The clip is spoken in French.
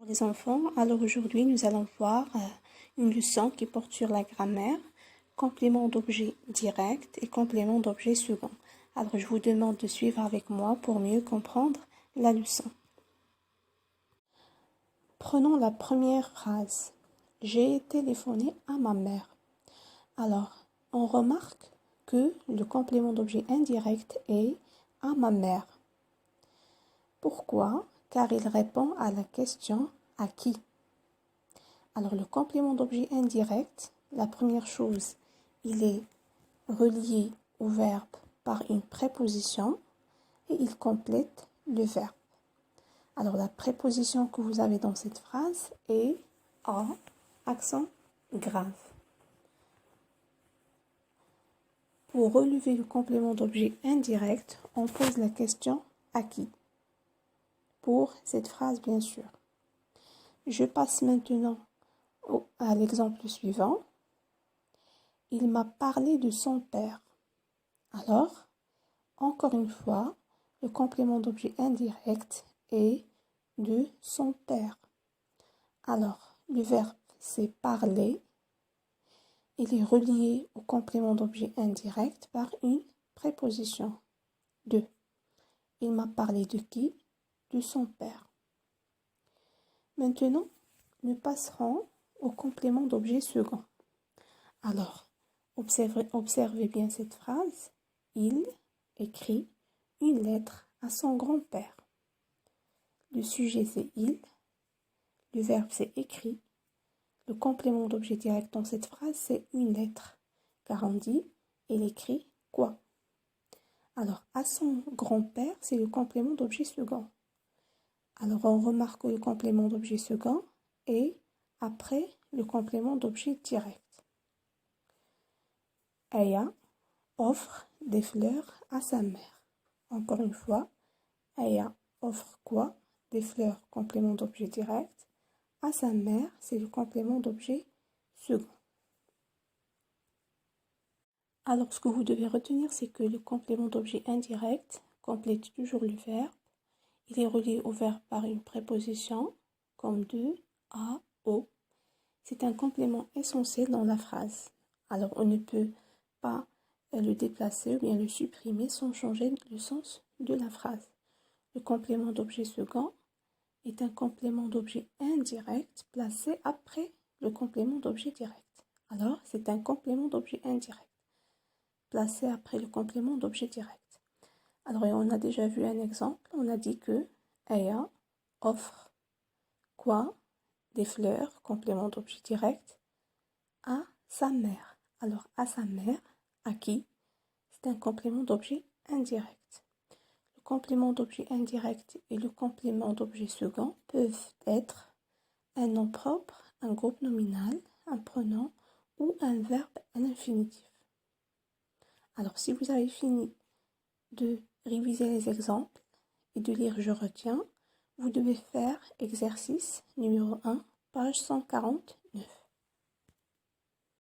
Les enfants, alors aujourd'hui nous allons voir une leçon qui porte sur la grammaire, complément d'objet direct et complément d'objet second. Alors je vous demande de suivre avec moi pour mieux comprendre la leçon. Prenons la première phrase. J'ai téléphoné à ma mère. Alors, on remarque que le complément d'objet indirect est à ma mère. Pourquoi? Car il répond à la question à qui. Alors le complément d'objet indirect, la première chose, il est relié au verbe par une préposition et il complète le verbe. Alors la préposition que vous avez dans cette phrase est à, accent grave. Pour relever le complément d'objet indirect, on pose la question à qui? Pour cette phrase, bien sûr. Je passe maintenant à l'exemple suivant. Il m'a parlé de son père. Alors, encore une fois, le complément d'objet indirect est de son père. Alors, le verbe c'est parler. Il est relié au complément d'objet indirect par une préposition de. Il m'a parlé de qui? De son père. Maintenant, nous passerons au complément d'objet second. Alors, observez bien cette phrase. Il écrit une lettre à son grand-père. Le sujet c'est il, le verbe c'est écrit. Le complément d'objet direct dans cette phrase c'est une lettre, car on dit il écrit quoi? Alors, à son grand-père, c'est le complément d'objet second. Alors, on remarque que le complément d'objet second est après le complément d'objet direct. Aya offre des fleurs à sa mère. Encore une fois, Aya offre quoi? Des fleurs, complément d'objet direct. À sa mère, c'est le complément d'objet second. Alors, ce que vous devez retenir, c'est que le complément d'objet indirect complète toujours le verbe. Il est relié au verbe par une préposition, comme de, à, au. C'est un complément essentiel dans la phrase. Alors, on ne peut pas le déplacer ou bien le supprimer sans changer le sens de la phrase. Le complément d'objet second est un complément d'objet indirect placé après le complément d'objet direct. Alors, c'est un complément d'objet indirect placé après le complément d'objet direct. Alors, on a déjà vu un exemple. On a dit que Aya offre quoi? Des fleurs, complément d'objet direct, à sa mère. Alors, à sa mère, à qui? C'est un complément d'objet indirect. Le complément d'objet indirect et le complément d'objet second peuvent être un nom propre, un groupe nominal, un pronom ou un verbe à l'infinitif. Alors, si vous avez fini de réviser les exemples et de lire Je retiens, vous devez faire exercice numéro 1, page 140